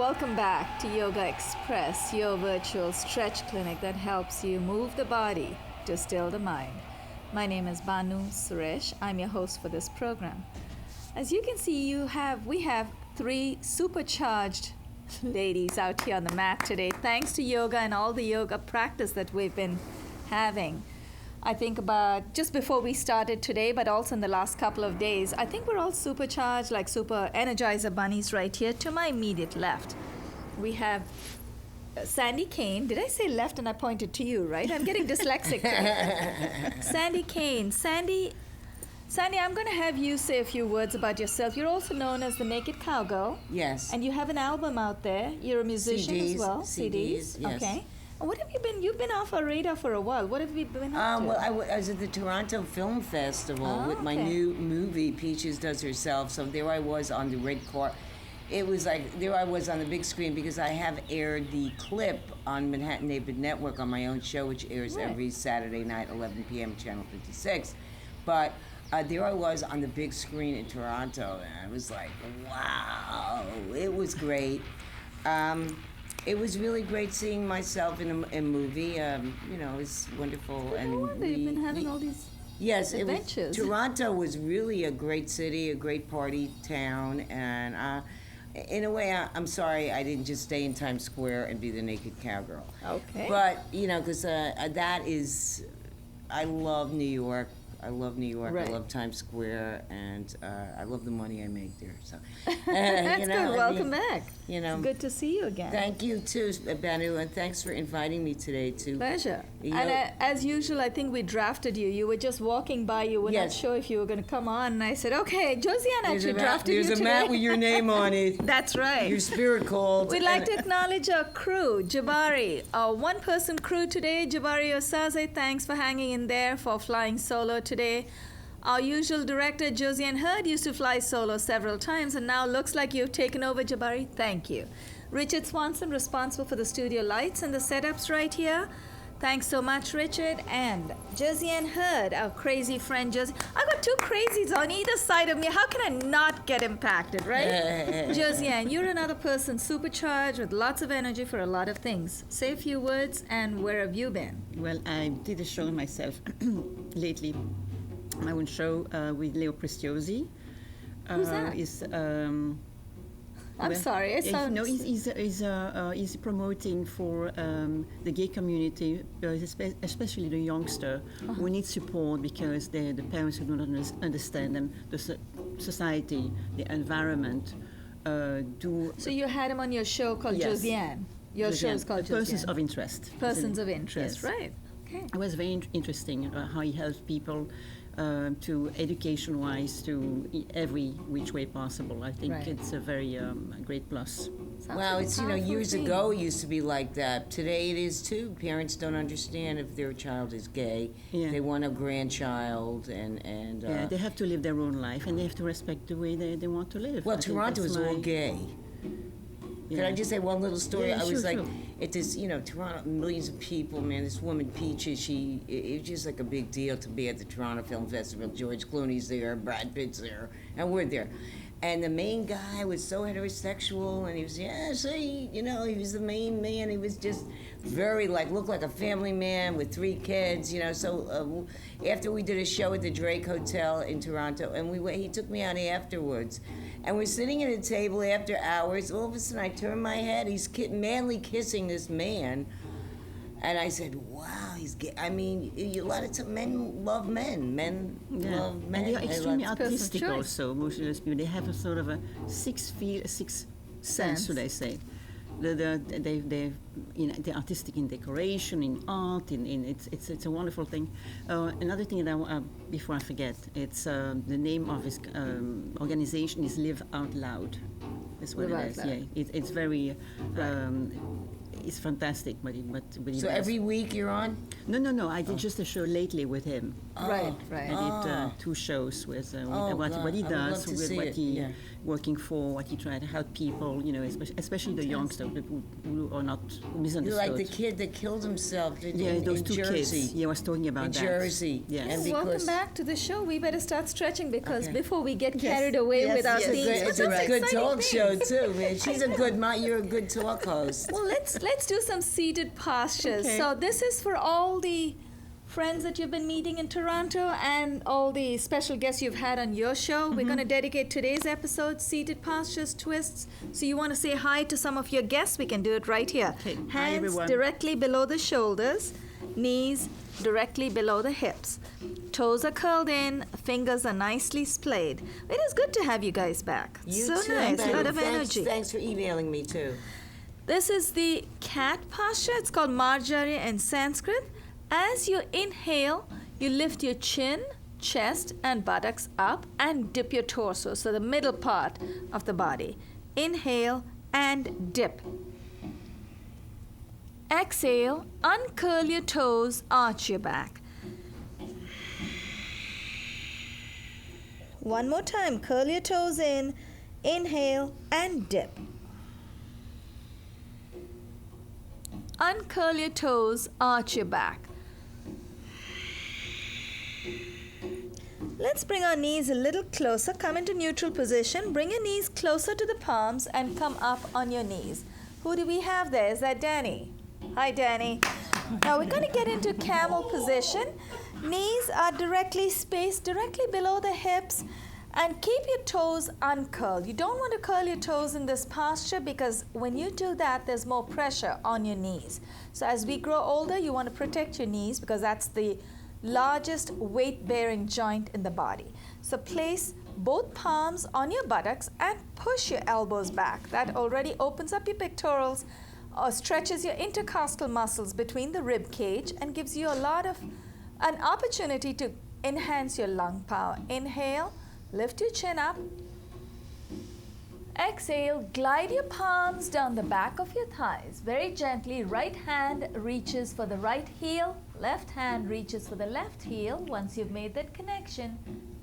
Welcome back to Yogaxpress, your virtual stretch clinic that helps you move the body to still the mind. My name is Banu Suresh. I'm your host for this program. As you can see, we have three supercharged ladies out here on the mat today, thanks to yoga and all the yoga practice that we've been having. I think about just before we started today, but also in the last couple of days, I think we're all supercharged, like super energizer bunnies right here. To my immediate left, we have Sandy Kane. Did I say left and I pointed to you, right? I'm getting dyslexic. Sandy Kane. Sandy, I'm going to have you say a few words about yourself. You're also known as the Naked Cowgirl. Yes. And you have an album out there. You're a musician CDs, as well. CDs, yes. Okay. What have you been? You've been off our radar for a while. What have you been up to? Well, I was at the Toronto Film Festival with my new movie, Peaches Does Herself. So there I was on the red carpet. It was like, there I was on the big screen because I have aired the clip on Manhattan Neighborhood Network on my own show, which airs every Saturday night, 11 p.m., Channel 56. But there I was on the big screen in Toronto, and I was like, wow, it was great. It was really great seeing myself in a movie. It was wonderful. No wonder you've been having all these adventures. Toronto was really a great city, a great party town, and in a way, I'm sorry I didn't just stay in Times Square and be the Naked Cowgirl. Okay. But, because that is, I love New York. I love New York. Right. I love Times Square, and I love the money I make there. So that's good. Welcome back. It's good to see you again. Thank you too, Banu, and thanks for inviting me today too. Pleasure. And as usual, I think we drafted you. You were just walking by. You were not sure if you were going to come on, and I said, "Okay, Josiane actually drafted you today." There's a mat with your name on it. That's right. Your spirit called. We'd like to acknowledge our crew, Jabari, our one-person crew today. Jabari Osaze, thanks for hanging in there for flying solo today. Our usual director, Josiane Hurd, used to fly solo several times, and now looks like you've taken over, Jabari. Thank you. Richard Swanson, responsible for the studio lights and the setups right here. Thanks so much, Richard. And Josiane Hurd, our crazy friend Josie. I've got two crazies on either side of me. How can I not get impacted, right? Josiane, you're another person supercharged with lots of energy for a lot of things. Say a few words, and where have you been? Well, I did a show myself lately. My own show with Leo Preziosi. Who's that? I'm sorry, I sound... No, he's promoting for the gay community, especially the youngster, who need support because the parents who do not understand them, the society, the environment do... So you had him on your show called Josiane. Your show is called Josiane. Persons of Interest. Persons of Interest, yes. Right. Okay. It was very interesting how he helps people to education-wise, to every which way possible. I think it's a very great plus. Well, it's, years ago it used to be like that. Today it is too. Parents don't understand if their child is gay. Yeah. They want a grandchild and they have to live their own life, and they have to respect the way they want to live. Well, Toronto is all gay. Yeah. Can I just say one little story? Yeah, I was sure. at this, Toronto, millions of people, man. This woman, Peaches, it was just like a big deal to be at the Toronto Film Festival. George Clooney's there, Brad Pitt's there, and we're there. And the main guy was so heterosexual, and he was, he was the main man. He was just very, looked like a family man with 3 kids, So after we did a show at the Drake Hotel in Toronto, and he took me out afterwards. And we're sitting at a table after hours. All of a sudden, I turn my head. He's manly kissing this man. And I said, wow, he's gay. I mean, a lot of men love men. Men love men. And they're extremely artistic also, most of those people. They have a sort of a sixth sense, should I say. They're artistic in decoration, in art, it's a wonderful thing. Another thing that before I forget, it's the name of his organization is Live Out Loud. That's what it is. Yeah, it's very. It's fantastic, but so every week you're on? No. I did just a show lately with him. Right. I did 2 shows with what he God. I would does, love to with see what it. he Yeah. working for, what he tried to help people, especially the youngsters who are not You're misunderstood. like the kid that killed himself those in 2 Jersey. kids. Yeah, I was talking about In that. Jersey. Yes. And Welcome because back to the show. We better start stretching because Okay. before we get carried away Yes, with our yes. themes. it's a What's good exciting talk things? show too, man. You're a good talk host. Well, let's do some seated postures. Okay. So this is for all the friends that you've been meeting in Toronto and all the special guests you've had on your show. We're going to dedicate today's episode seated postures, twists. So you want to say hi to some of your guests? We can do it right here. Okay. Hi, Hands everyone. directly below the shoulders, knees directly below the hips. Toes are curled in, fingers are nicely splayed. It is good to have you guys back. You so too, nice, a Betty. lot of energy. Thanks for emailing me too. This is the cat posture. It's called Marjari in Sanskrit. As you inhale, you lift your chin, chest, and buttocks up and dip your torso, so the middle part of the body. Inhale and dip. Exhale, uncurl your toes, arch your back. One more time, curl your toes in, inhale and dip. Uncurl your toes, arch your back. Let's bring our knees a little closer. Come into neutral position. Bring your knees closer to the palms and come up on your knees. Who do we have there? Is that Danny? Hi, Danny. Now we're going to get into camel position. Knees are directly spaced, directly below the hips. And keep your toes uncurled. You don't want to curl your toes in this posture because when you do that, there's more pressure on your knees. So as we grow older, you want to protect your knees because that's the largest weight-bearing joint in the body. So place both palms on your buttocks and push your elbows back. That already opens up your pectorals or stretches your intercostal muscles between the rib cage and gives you an opportunity to enhance your lung power. Inhale, lift your chin up. Exhale, glide your palms down the back of your thighs. Very gently, right hand reaches for the right heel, left hand reaches for the left heel. Once you've made that connection,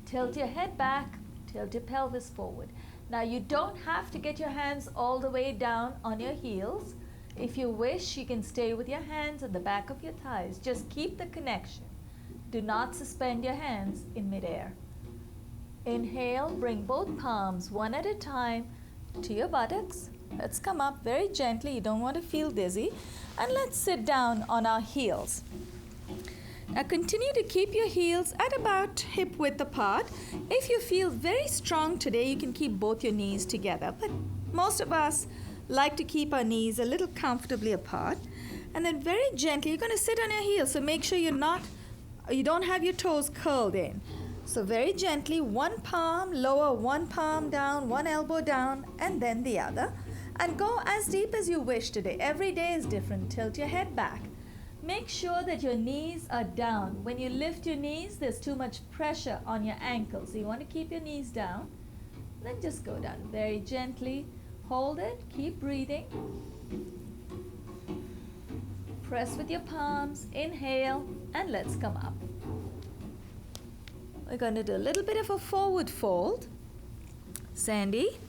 tilt your head back, tilt your pelvis forward. Now you don't have to get your hands all the way down on your heels. If you wish, you can stay with your hands at the back of your thighs. Just keep the connection. Do not suspend your hands in midair. Inhale, bring both palms one at a time to your buttocks. Let's come up very gently. You don't want to feel dizzy. And let's sit down on our heels. Now continue to keep your heels at about hip width apart. If you feel very strong today, you can keep both your knees together. But most of us like to keep our knees a little comfortably apart. And then very gently, you're going to sit on your heels. So make sure you don't have your toes curled in. So very gently, one palm, lower one palm down, one elbow down, and then the other. And go as deep as you wish today. Every day is different. Tilt your head back. Make sure that your knees are down. When you lift your knees, there's too much pressure on your ankles. So you want to keep your knees down. Then just go down very gently. Hold it. Keep breathing. Press with your palms. Inhale. And let's come up. We're going to do a little bit of a forward fold. Sandy,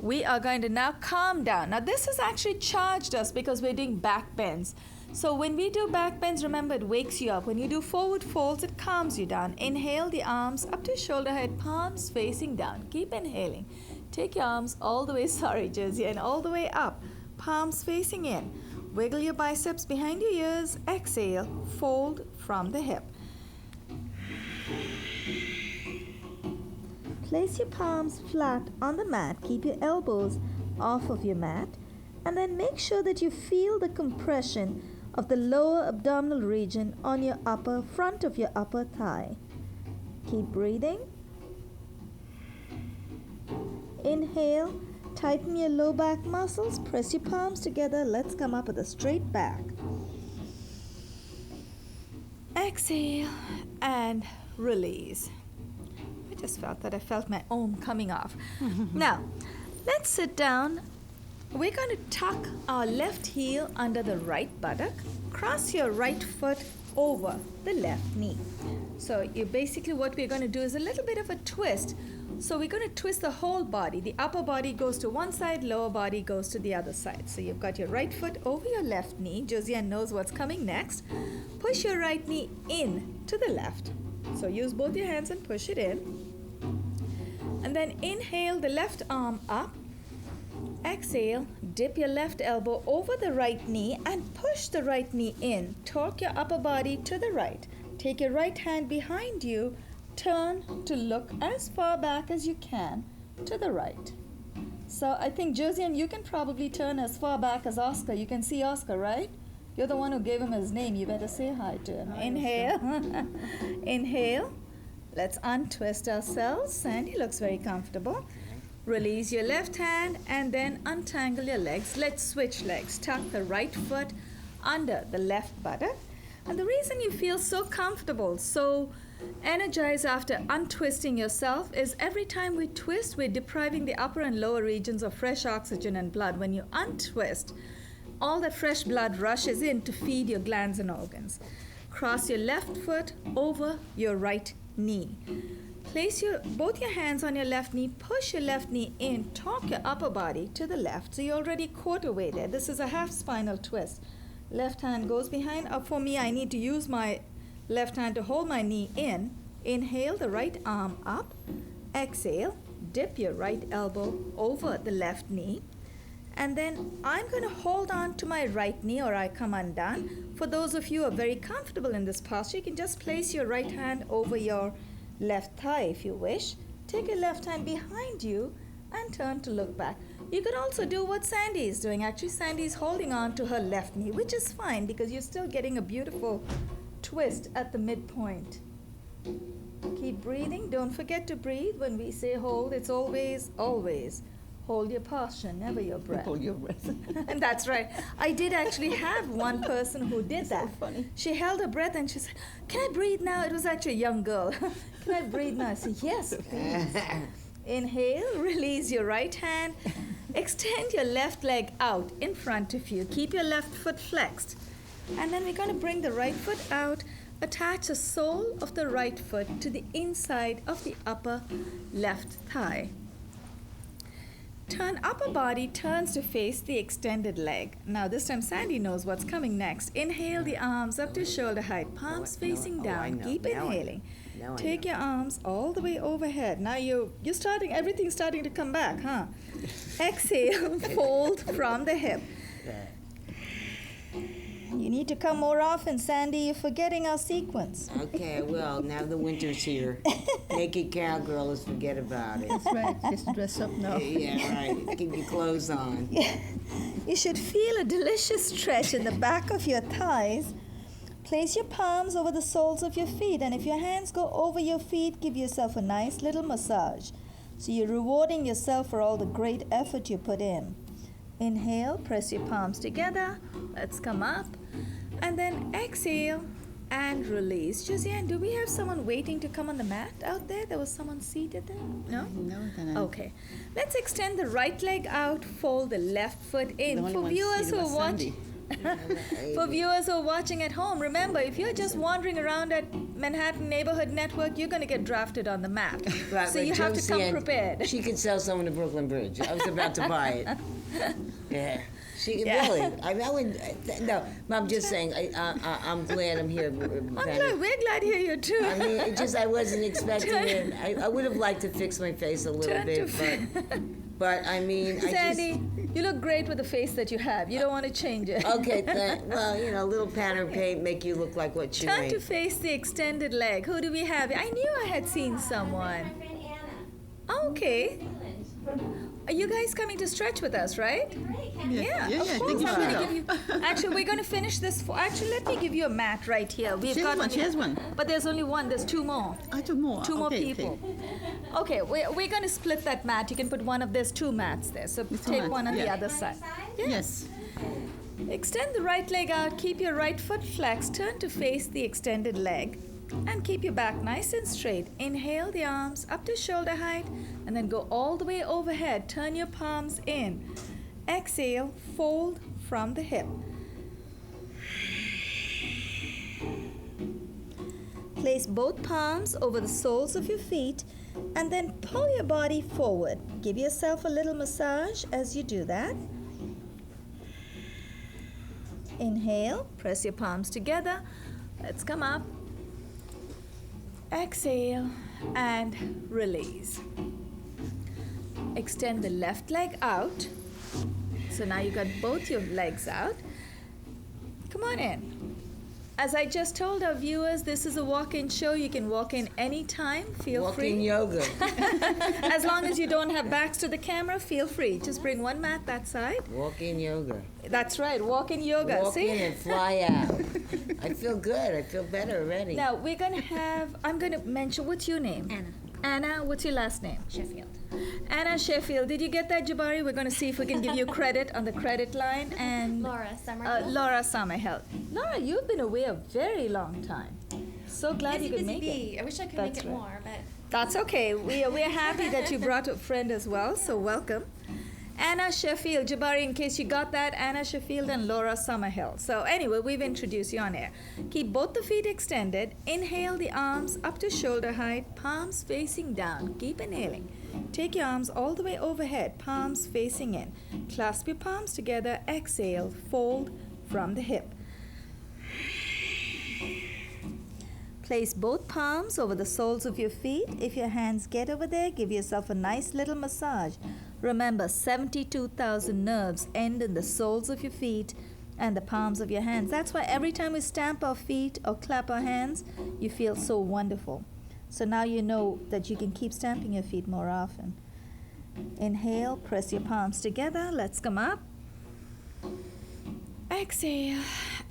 we are going to now calm down. Now this has actually charged us because we're doing back bends. So when we do back bends, remember it wakes you up. When you do forward folds, it calms you down. Inhale the arms up to shoulder height, palms facing down. Keep inhaling. Take your arms all the way, Josiane, all the way up. Palms facing in. Wiggle your biceps behind your ears. Exhale, fold from the hip. Place your palms flat on the mat. Keep your elbows off of your mat. And then make sure that you feel the compression of the lower abdominal region on your front of your upper thigh. Keep breathing. Inhale. Tighten your low back muscles. Press your palms together. Let's come up with a straight back. Exhale and release. I felt my own coming off. Now, let's sit down. We're going to tuck our left heel under the right buttock. Cross your right foot over the left knee. So you basically, what we're going to do is a little bit of a twist. So we're going to twist the whole body. The upper body goes to one side, lower body goes to the other side. So you've got your right foot over your left knee. Josiane knows what's coming next. Push your right knee in to the left. So use both your hands and push it in. And then inhale the left arm up. Exhale, dip your left elbow over the right knee and push the right knee in. Torque your upper body to the right. Take your right hand behind you. Turn to look as far back as you can to the right. So I think, Josiane, you can probably turn as far back as Oscar. You can see Oscar, right? You're the one who gave him his name. You better say hi to him. Hi, inhale. Inhale. Let's untwist ourselves. Sandy looks very comfortable. Release your left hand and then untangle your legs. Let's switch legs. Tuck the right foot under the left buttock. And the reason you feel so comfortable, so energized after untwisting yourself is every time we twist, we're depriving the upper and lower regions of fresh oxygen and blood. When you untwist, all the fresh blood rushes in to feed your glands and organs. Cross your left foot over your right knee. Place both your hands on your left knee, push your left knee in, torque your upper body to the left. So you're already quarter way there. This is a half spinal twist. Left hand goes behind. For me, I need to use my left hand to hold my knee in. Inhale the right arm up. Exhale, dip your right elbow over the left knee. And then I'm going to hold on to my right knee or I come undone. For those of you who are very comfortable in this posture, you can just place your right hand over your left thigh if you wish. Take your left hand behind you and turn to look back. You can also do what Sandy is doing. Actually, Sandy is holding on to her left knee, which is fine because you're still getting a beautiful twist at the midpoint. Keep breathing. Don't forget to breathe. When we say hold, it's always, always hold your posture, never your breath. Hold your breath. And that's right. I did actually have one person who did that. So funny. She held her breath and she said, "Can I breathe now?" It was actually a young girl. "Can I breathe now?" I said, "Yes, please." Inhale, release your right hand. Extend your left leg out in front of you. Keep your left foot flexed. And then we're going to bring the right foot out. Attach the sole of the right foot to the inside of the upper left thigh. Turn upper body turns to face the extended leg. Now this time Sandy knows what's coming next. Inhale the arms up to shoulder height, palms facing down. Keep inhaling. Take your arms all the way overhead. Now you're starting, everything's starting to come back, huh? Exhale, fold from the hip. You need to come more often, Sandy. You're forgetting our sequence. Okay, well, now the winter's here. Naked cowgirl, let's forget about it. That's right. Just dress up now. Yeah, right. Keep your clothes on. You should feel a delicious stretch in the back of your thighs. Place your palms over the soles of your feet, and if your hands go over your feet, give yourself a nice little massage. So you're rewarding yourself for all the great effort you put in. Inhale, press your palms together. Let's come up. And then exhale and release. Josiane, do we have someone waiting to come on the mat out there? There was someone seated there? No? No. Okay. Let's extend the right leg out, fold the left foot in. For viewers who are watching, for viewers who are watching at home, remember, if you're just wandering around at Manhattan Neighborhood Network, you're going to get drafted on the map. Right, so you have to come prepared. She could sell some on the Brooklyn Bridge. I was about to buy it. Yeah. She could really. I would. No, I'm just saying. I'm glad I'm here. I'm glad. We're glad to hear you too. I mean, it just I wasn't expecting it. I would have liked to fix my face a little bit, but I mean, Sandy, you look great with the face that you have. You don't want to change it. Okay, well, you know, a little pattern paint make you look like what you Turn ain't. to face the extended leg. Who do we have? I knew I had seen someone. My friend Anna. Okay. Are you guys coming to stretch with us, right? Yeah, Yeah, of I course. think you I'm should. gonna give you, actually, we're going to finish this. Actually, let me give you a mat right here. We've She has one. But there's only one. There's two more. Two more. Two more Okay, people. Okay, we're going to split that mat. You can put one of, there's two mats there. So take mats, one on the yeah. other side. Yes. Extend the right leg out. Keep your right foot flexed. Turn to face the extended leg. And keep your back nice and straight. Inhale the arms up to shoulder height. And then go all the way overhead. Turn your palms in. Exhale, fold from the hip. Place both palms over the soles of your feet and then pull your body forward. Give yourself a little massage as you do that. Inhale, press your palms together. Let's come up. Exhale and release. Extend the left leg out. So now you got both your legs out. Come on in. As I just told our viewers, this is a walk-in show. You can walk in anytime. Feel free. Walk-in yoga. As long as you don't have backs to the camera, feel free. Just bring one mat that side. Walk-in yoga. That's right, walk-in yoga. Walk See? in and fly out. I feel good. I feel better already. Now, I'm going to mention, what's your name? Anna. Anna, what's your last name? Sheffield. Anna Sheffield. Did you get that, Jabari? We're going to see if we can give you credit on the credit line. And Laura Summerhill. Laura Summerhill. Laura, you've been away a very long time. So glad you could make it. I wish I could That's make it right. more, but That's okay. We're happy that you brought a friend as well, so welcome. Anna Sheffield, Jabari, in case you got that, Anna Sheffield and Laura Summerhill. So anyway, we've introduced you on air. Keep both the feet extended. Inhale the arms up to shoulder height, palms facing down. Keep inhaling. Take your arms all the way overhead, palms facing in. Clasp your palms together. Exhale, fold from the hip. Place both palms over the soles of your feet. If your hands get over there, give yourself a nice little massage. Remember, 72,000 nerves end in the soles of your feet and the palms of your hands. That's why every time we stamp our feet or clap our hands, you feel so wonderful. So now you know that you can keep stamping your feet more often. Inhale, press your palms together. Let's come up. Exhale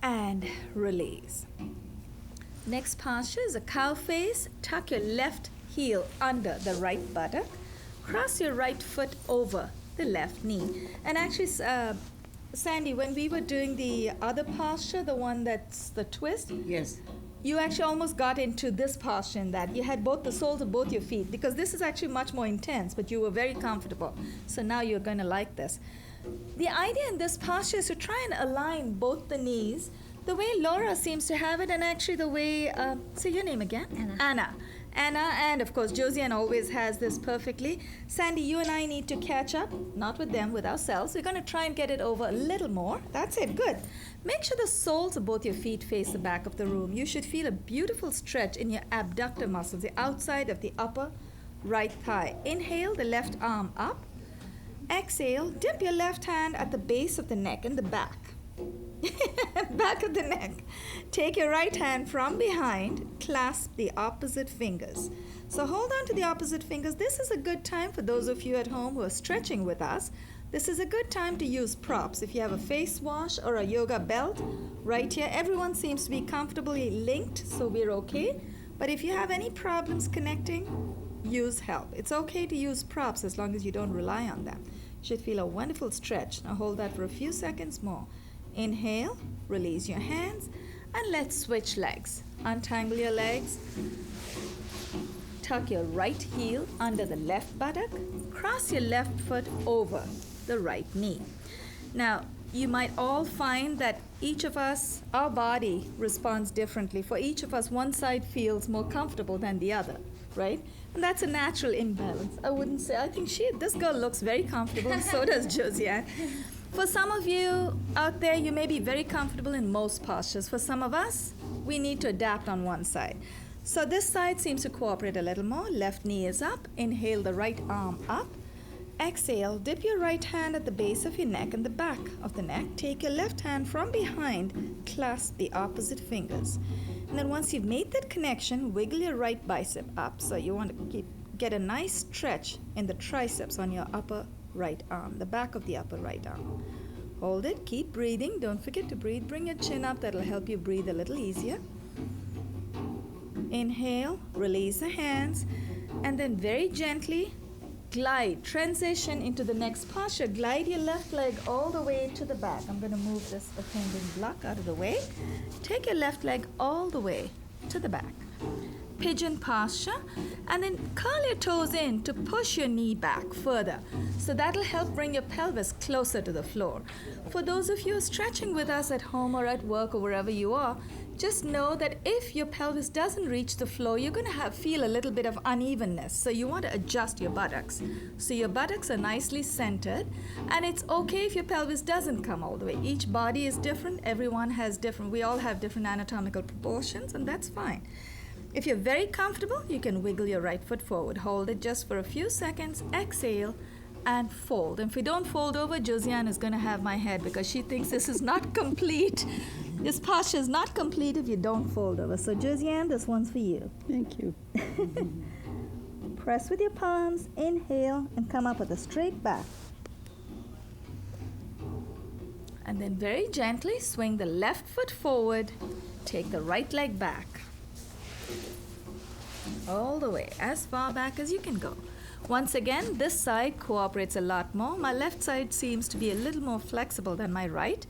and release. Next posture is a cow face. Tuck your left heel under the right buttock. Cross your right foot over the left knee. And actually, Sandy, when we were doing the other posture, the one that's the twist, Yes. you actually almost got into this posture in that. You had both the soles of both your feet, because this is actually much more intense, but you were very comfortable. So now you're going to like this. The idea in this posture is to try and align both the knees the way Laura seems to have it, and actually the way, say your name again? Anna. Anna, and of course, Josiane always has this perfectly. Sandy, you and I need to catch up, not with them, with ourselves. We're going to try and get it over a little more. That's it, good. Make sure the soles of both your feet face the back of the room. You should feel a beautiful stretch in your abductor muscles, the outside of the upper right thigh. Inhale the left arm up. Exhale, dip your left hand at the base of the neck in the back. Back of the neck. Take your right hand from behind, clasp the opposite fingers. So hold on to the opposite fingers. This is a good time for those of you at home who are stretching with us. This is a good time to use props. If you have a face wash or a yoga belt right here, everyone seems to be comfortably linked, so we're okay. But if you have any problems connecting, use help. It's okay to use props as long as you don't rely on them. You should feel a wonderful stretch. Now hold that for a few seconds more. Inhale, release your hands, and let's switch legs. Untangle your legs. Tuck your right heel under the left buttock. Cross your left foot over the right knee. Now, you might all find that each of us, our body responds differently. For each of us, one side feels more comfortable than the other, right? And that's a natural imbalance. I wouldn't say, I think this girl looks very comfortable, and so does Josiane. For some of you out there, you may be very comfortable in most postures. For some of us, we need to adapt on one side. So this side seems to cooperate a little more. Left knee is up. Inhale the right arm up. Exhale, dip your right hand at the base of your neck and the back of the neck. Take your left hand from behind, clasp the opposite fingers. And then once you've made that connection, wiggle your right bicep up. So you want to get a nice stretch in the triceps on your upper right arm, the back of the upper right arm. Hold it, keep breathing. Don't forget to breathe. Bring your chin up. That'll help you breathe a little easier. Inhale, release the hands, and then very gently glide, transition into the next posture. Glide your left leg all the way to the back. I'm going to move this appendage block out of the way. Take your left leg all the way to the back. Pigeon posture, and then curl your toes in to push your knee back further. So that'll help bring your pelvis closer to the floor. For those of you stretching with us at home or at work or wherever you are, just know that if your pelvis doesn't reach the floor, you're going to feel a little bit of unevenness. So you want to adjust your buttocks. So your buttocks are nicely centered, and it's okay if your pelvis doesn't come all the way. Each body is different. Everyone has different, we all have different anatomical proportions, and that's fine. If you're very comfortable, you can wiggle your right foot forward. Hold it just for a few seconds. Exhale and fold. And if we don't fold over, Josiane is going to have my head because she thinks this is not complete. This posture is not complete if you don't fold over. So Josiane, this one's for you. Thank you. Press with your palms, inhale, and come up with a straight back. And then very gently swing the left foot forward, take the right leg back. All the way, as far back as you can go. Once again, this side cooperates a lot more. My left side seems to be a little more flexible than my right,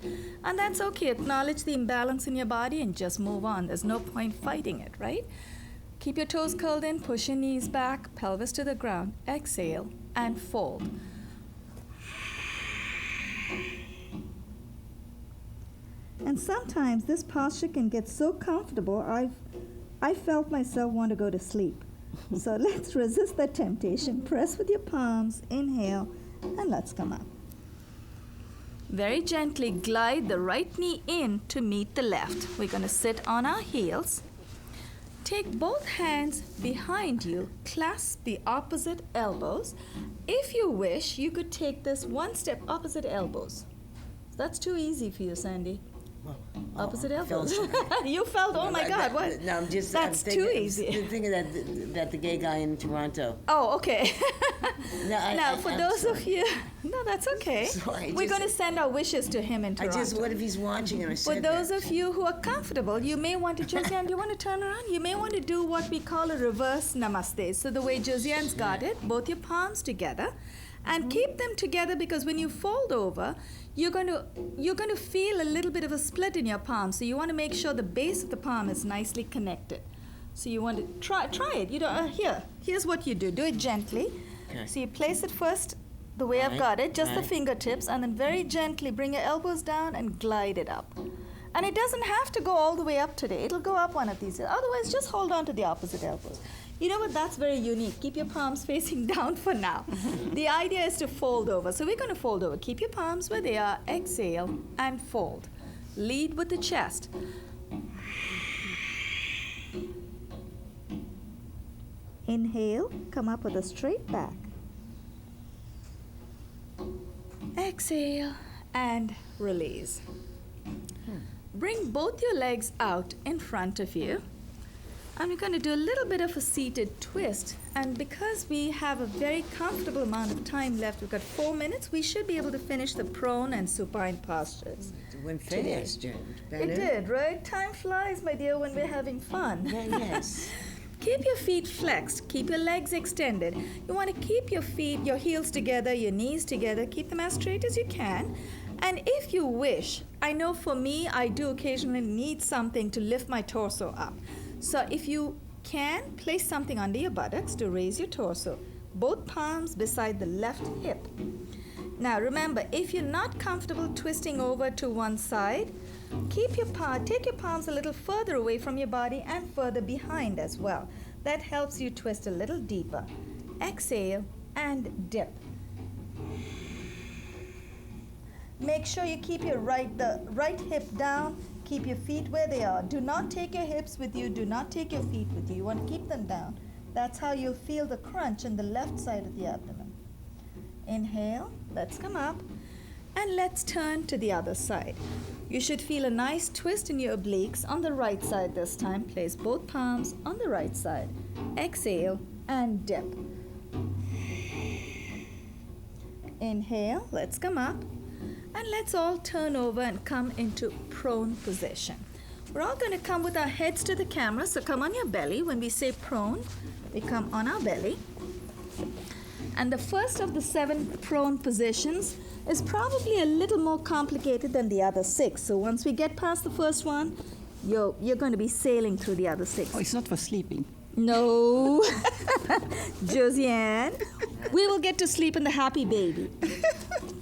and that's okay. Acknowledge the imbalance in your body and just move on. There's no point fighting it, right? Keep your toes curled in, push your knees back, pelvis to the ground. Exhale and fold. And sometimes this posture can get so comfortable, I felt myself want to go to sleep. So let's resist that temptation. Press with your palms, inhale, and let's come up. Very gently glide the right knee in to meet the left. We're going to sit on our heels. Take both hands behind you, clasp the opposite elbows. If you wish, you could take this one step opposite elbows. That's too easy for you, Sandy. Opposite elbows. You felt, oh my God, what? No, I'm just. That's I'm thinking, too easy. I'm thinking that the gay guy in Toronto. Oh, okay. No, for those of you, no, that's okay. Sorry, We're going to send our wishes to him in Toronto. What if he's watching and I said For those of you who are comfortable, you may want to, Josiane, do you want to turn around? You may want to do what we call a reverse namaste. So the way Josiane's got it, both your palms together, and keep them together, because when you fold over, you're going to feel a little bit of a split in your palm. So you want to make sure the base of the palm is nicely connected. So you want to try it. Here's what you do. Do it gently. Okay. So you place it first the way I've got it, just the fingertips, and then very gently bring your elbows down and glide it up. And it doesn't have to go all the way up today. It'll go up one of these. Otherwise, just hold on to the opposite elbows. You know what? That's very unique. Keep your palms facing down for now. The idea is to fold over. So we're going to fold over. Keep your palms where they are. Exhale and fold. Lead with the chest. Inhale. Come up with a straight back. Exhale and release. Bring both your legs out in front of you. And we're going to do a little bit of a seated twist. And because we have a very comfortable amount of time left, we've got 4 minutes, we should be able to finish the prone and supine postures. It went fast, Jen. It did, right? Time flies, my dear, when we're having fun. Yes. Keep your feet flexed. Keep your legs extended. You want to keep your feet, your heels together, your knees together. Keep them as straight as you can. And if you wish, I know for me, I do occasionally need something to lift my torso up. So if you can, place something under your buttocks to raise your torso. Both palms beside the left hip. Now remember, if you're not comfortable twisting over to one side, take your palms a little further away from your body and further behind as well. That helps you twist a little deeper. Exhale and dip. Make sure you keep the right hip down. Keep your feet where they are. Do not take your hips with you. Do not take your feet with you. You want to keep them down. That's how you'll feel the crunch on the left side of the abdomen. Inhale. Let's come up. And let's turn to the other side. You should feel a nice twist in your obliques on the right side this time. Place both palms on the right side. Exhale and dip. Inhale. Let's come up. And let's all turn over and come into prone position. We're all going to come with our heads to the camera, so come on your belly. When we say prone, we come on our belly. And the first of the 7 prone positions is probably a little more complicated than the other 6. So once we get past the first one, you're going to be sailing through the other 6. Oh, it's not for sleeping. No. Josiane, we will get to sleep in the happy baby.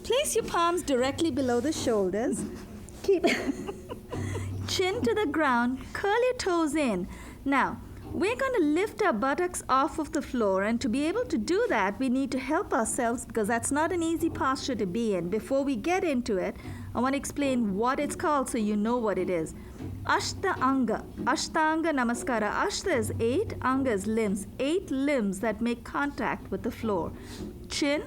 Place your palms directly below the shoulders. Keep chin to the ground, curl your toes in. Now, we're going to lift our buttocks off of the floor, and to be able to do that, we need to help ourselves because that's not an easy posture to be in. Before we get into it, I want to explain what it's called so you know what it is. Ashtanga. Ashtanga Namaskara. Ashta is 8, Anga is limbs. 8 limbs that make contact with the floor. Chin,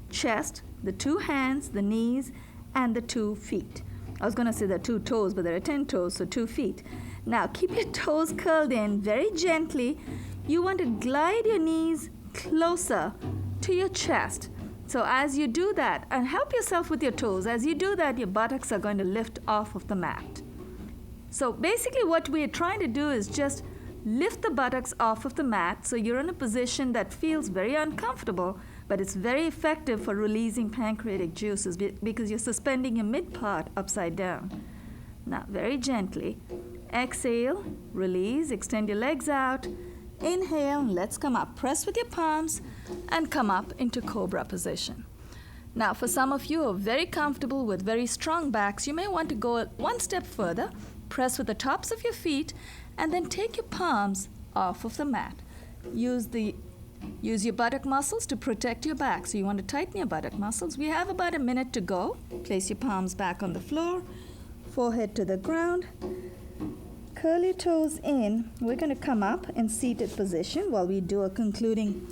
chest, the 2 hands, the knees, and the 2 feet. I was going to say there are 2 toes, but there are 10 toes, so 2 feet. Now, keep your toes curled in very gently. You want to glide your knees closer to your chest. So as you do that, and help yourself with your toes, as you do that, your buttocks are going to lift off of the mat. So basically what we're trying to do is just lift the buttocks off of the mat so you're in a position that feels very uncomfortable, but it's very effective for releasing pancreatic juices because you're suspending your mid part upside down. Now, very gently, exhale, release, extend your legs out. Inhale, let's come up. Press with your palms and come up into cobra position. Now, for some of you who are very comfortable with very strong backs, you may want to go one step further. Press with the tops of your feet and then take your palms off of the mat. Use your buttock muscles to protect your back. So you want to tighten your buttock muscles. We have about a minute to go. Place your palms back on the floor, forehead to the ground. Curl your toes in. We're going to come up in seated position while we do a concluding,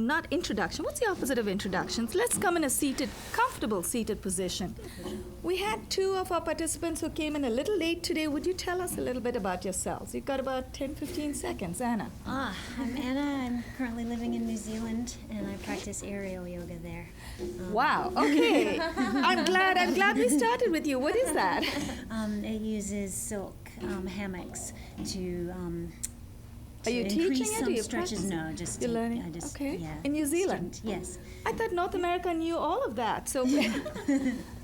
not introduction. What's the opposite of introductions? Let's come in a comfortable seated position. We had 2 of our participants who came in a little late today. Would you tell us a little bit about yourselves? You've got about 10-15 seconds. Anna. I'm Anna. I'm currently living in New Zealand, and I practice aerial yoga there. Wow. Okay. I'm glad we started with you. What is that? It uses silk hammocks to Are you teaching increase it? some Are you stretches? practicing? No, just You're learning. Okay. Yeah, In New Zealand. Yes. I thought North America knew all of that. So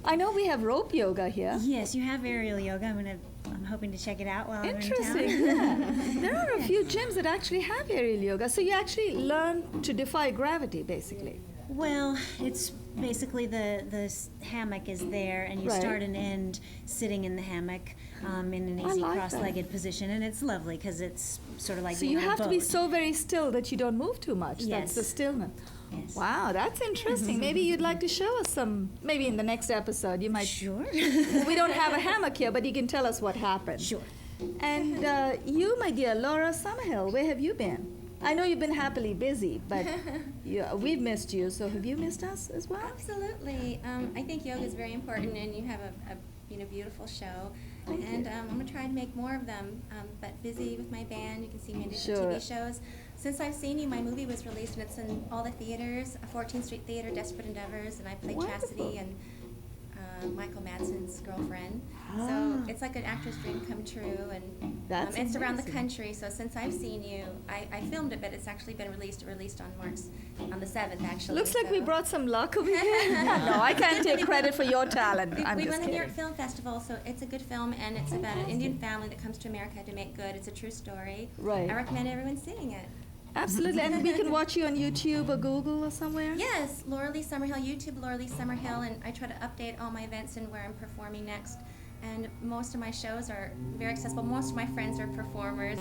I know we have rope yoga here. Yes, you have aerial yoga. I'm hoping to check it out while Interesting. I'm in town. Yeah. There are a few gyms that actually have aerial yoga. So you actually learn to defy gravity, basically. Well, it's basically the hammock is there, and you Right. start and end sitting in the hammock in an easy like cross-legged position, and it's lovely because it's sort of like So being you on a have to be boat. so very still that you don't move too much. That's Yes. the stillness. Yes. Wow, that's interesting. Maybe you'd like to show us some, maybe in the next episode you might. Sure. We don't have a hammock here, but you can tell us what happened. Sure. And you, my dear Laura Summerhill, where have you been? I know you've been happily busy, but we've missed you. So have you missed us as well? Absolutely. I think yoga is very important, and you have a beautiful show. And I'm going to try to make more of them, but busy with my band. You can see me in different Sure. TV shows. Since I've seen you, my movie was released, and it's in all the theaters, 14th Street Theater, Desperate Endeavors, and I played Wonderful. Chastity and Michael Madsen's girlfriend. So it's like an actor's dream come true, and That's it's around the amazing. country. So since I've seen you, I filmed it, but it's actually been released on the 7th, actually. Looks like we so- brought some luck over here. No, I can't take credit for your talent. I'm we just won the New York kidding. Film Festival, so it's a good film, and it's about an Indian family that comes to America to make good. It's a true story. Right. I recommend everyone seeing it. Absolutely. And we can watch you on YouTube or Google or somewhere? Yes, Laura Lee Summerhill, YouTube Laura Lee Summerhill, and I try to update all my events and where I'm performing next. And most of my shows are very accessible. Most of my friends are performers.